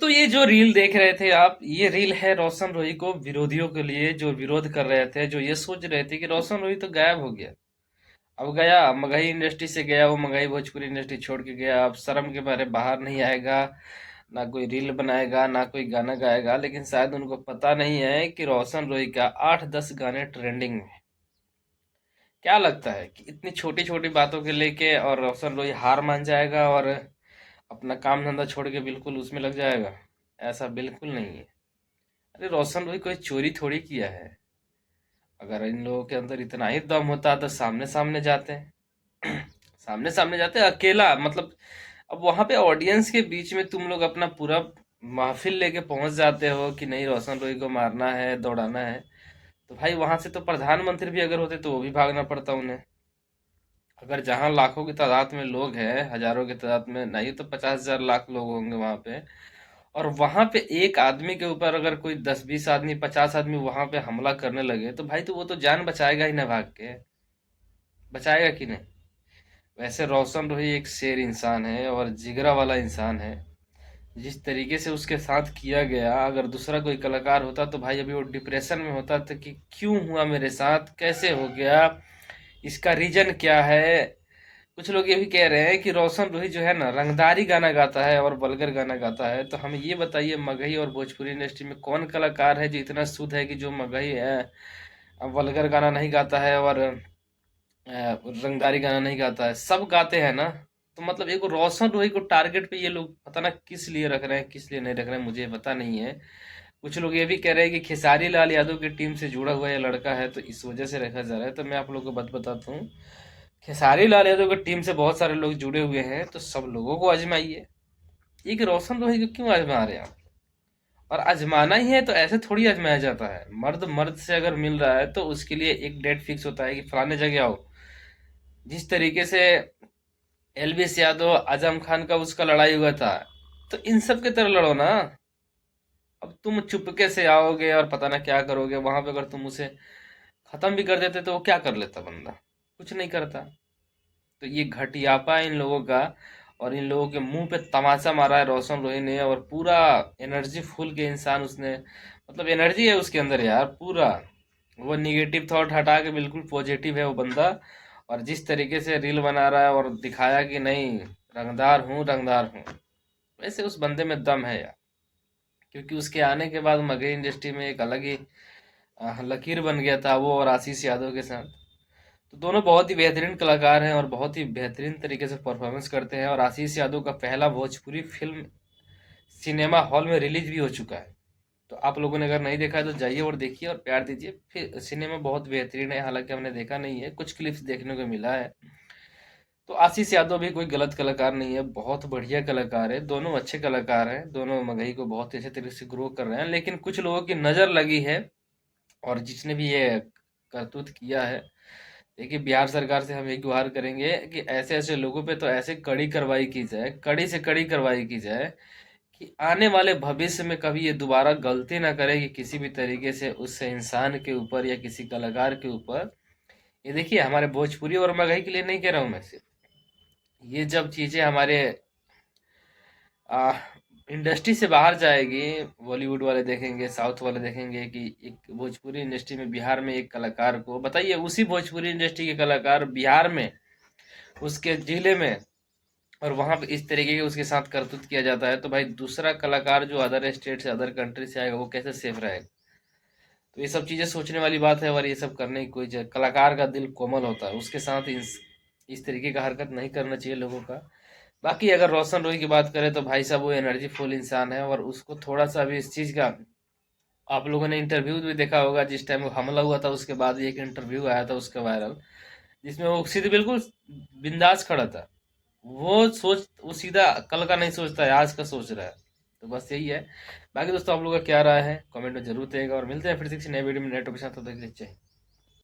दोस्तों ये जो रील देख रहे थे आप, ये रील है रोशन रोही को विरोधियों के लिए, जो विरोध कर रहे थे, जो ये सोच रहे थे कि रोशन रोही तो गायब हो गया। अब गया मगही इंडस्ट्री से गया, वो मगही भोजपुरी इंडस्ट्री छोड़ के गया, अब शर्म के मारे बाहर नहीं आएगा, ना कोई रील बनाएगा, ना कोई गाना गाएगा। लेकिन शायद उनको पता नहीं है कि रोशन रोही का 8-10 गाने ट्रेंडिंग में है। क्या लगता है कि इतनी छोटी छोटी बातों के लेके और रोशन रोही हार मान जाएगा और अपना काम धंधा छोड़ के बिल्कुल उसमें लग जाएगा? ऐसा बिल्कुल नहीं है। अरे रोशन रोही कोई चोरी थोड़ी किया है। अगर इन लोगों के अंदर इतना ही दम होता तो सामने सामने जाते हैं। सामने सामने जाते हैं अकेला, मतलब अब वहां पे ऑडियंस के बीच में तुम लोग अपना पूरा महफिल लेके पहुंच जाते हो कि नहीं रोशन रोही को मारना है, दौड़ाना है। तो भाई वहां से तो प्रधानमंत्री भी अगर होते तो वो भी भागना पड़ता उन्हें। अगर जहां लाखों की तादाद में लोग हैं, हजारों की तादाद में नहीं तो 50,000 लाख लोग होंगे वहां पे, और वहां पे एक आदमी के ऊपर अगर कोई 10-20 आदमी, 50 आदमी वहां पे हमला करने लगे तो भाई तो वो तो जान बचाएगा ही ना, भाग के बचाएगा कि नहीं? वैसे रोशन रोही एक शेर इंसान है और जिगरा वाला इंसान है। जिस तरीके से उसके साथ किया गया, अगर दूसरा कोई कलाकार होता तो भाई अभी वो डिप्रेशन में होता था कि क्यों हुआ मेरे साथ, कैसे हो गया, इसका रीजन क्या है। कुछ लोग ये भी कह रहे हैं कि रोशन रूही जो है ना रंगदारी गाना गाता है और वल्गर गाना गाता है। तो हमें ये बताइए, मगही और भोजपुरी इंडस्ट्री में कौन कलाकार है जो इतना शुद्ध है कि जो मगही वल्गर गाना नहीं गाता है और रंगदारी गाना नहीं गाता है? सब गाते हैं ना। तो मतलब एक रोशन रूही को टारगेट पे ये लोग पता ना किस लिए रख रहे हैं, किस लिए नहीं रख रहे हैं, मुझे पता नहीं है। कुछ लोग ये भी कह रहे हैं कि खेसारी लाल यादव की टीम से जुड़ा हुआ ये लड़का है तो इस वजह से रखा जा रहा है। तो मैं आप लोगों को बात बताता हूँ, खेसारी लाल यादव की टीम से बहुत सारे लोग जुड़े हुए हैं, तो सब लोगों को आजमाइए। ये कि रोशन रोही को क्यों आजमा रहे हैं आप? और आजमाना ही है तो ऐसे थोड़ी आजमाया जाता है। मर्द मर्द से अगर मिल रहा है तो उसके लिए एक डेट फिक्स होता है कि फलाने जगह आओ। जिस तरीके से एलवीस यादव आजम खान का उसका लड़ाई हुआ था, तो इन सब के तरह लड़ो ना। अब तुम चुपके से आओगे और पता ना क्या करोगे वहां पे। अगर तुम उसे खत्म भी कर देते तो वो क्या कर लेता बंदा? कुछ नहीं करता। तो ये घटियापा है इन लोगों का, और इन लोगों के मुंह पे तमाचा मारा है रोशन रोही ने। और पूरा एनर्जी फुल के इंसान उसने, मतलब एनर्जी है उसके अंदर यार पूरा। वो निगेटिव थॉट हटा के बिल्कुल पॉजिटिव है वो बंदा। और जिस तरीके से रील बना रहा है और दिखाया कि नहीं रंगदार हूँ रंगदार हूँ, वैसे उस बंदे में दम है यार। क्योंकि उसके आने के बाद मगही इंडस्ट्री में एक अलग ही लकीर बन गया था, वो और आशीष यादव के साथ। तो दोनों बहुत ही बेहतरीन कलाकार हैं और बहुत ही बेहतरीन तरीके से परफॉर्मेंस करते हैं। और आशीष यादव का पहला भोजपुरी फिल्म सिनेमा हॉल में रिलीज भी हो चुका है। तो आप लोगों ने अगर नहीं देखा है तो जाइए और देखिए और प्यार दीजिए। फिर सिनेमा बहुत बेहतरीन है, हालांकि हमने देखा नहीं है, कुछ क्लिप्स देखने को मिला है। तो आशीष यादव भी कोई गलत कलाकार नहीं है, बहुत बढ़िया कलाकार है। दोनों अच्छे कलाकार हैं, दोनों मगही को बहुत अच्छे तरीके से ग्रो कर रहे हैं। लेकिन कुछ लोगों की नज़र लगी है, और जिसने भी ये करतूत किया है, देखिए बिहार सरकार से हम एक गुहार करेंगे कि ऐसे ऐसे लोगों पे तो ऐसे कड़ी कार्रवाई की जाए, कड़ी से कड़ी कार्रवाई की जाए, कि आने वाले भविष्य में कभी ये दोबारा गलती ना करे कि किसी भी तरीके से उस इंसान के ऊपर या किसी कलाकार के ऊपर। ये देखिए हमारे भोजपुरी और मगही के लिए नहीं कह रहा हूँ मैं सिर्फ, ये जब चीजें हमारे आ, इंडस्ट्री से बाहर जाएगी, बॉलीवुड वाले देखेंगे, साउथ वाले देखेंगे कि एक भोजपुरी इंडस्ट्री में बिहार में एक कलाकार को, बताइए उसी भोजपुरी इंडस्ट्री के कलाकार बिहार में, उसके जिले में, और वहां पे इस तरीके के उसके साथ करतूत किया जाता है, तो भाई दूसरा कलाकार जो अदर स्टेट से अदर कंट्री से आएगा वो कैसे सेफ रहेगा? तो ये सब चीजें सोचने वाली बात है। और ये सब करने की कोई कलाकार का दिल कोमल होता है, उसके साथ इस तरीके का हरकत नहीं करना चाहिए लोगों का। बाकी अगर रोशन रोही की बात करें तो भाई साहब वो एनर्जी फुल इंसान है, और उसको थोड़ा सा भी इस चीज का, आप लोगों ने इंटरव्यू भी देखा होगा जिस टाइम वो हमला हुआ था उसके बाद एक इंटरव्यू आया था उसका वायरल, जिसमें वो सीधे बिल्कुल बिंदास खड़ा था। वो सीधा कल का नहीं सोचता है, आज का सोच रहा है। तो बस यही है। बाकी दोस्तों आप लोग का क्या राय है कमेंट में जरूर देगा, और मिलते हैं फिर से किसी नए वीडियो में नए टॉपिक के साथ। तब तक के लिए जय हिंद।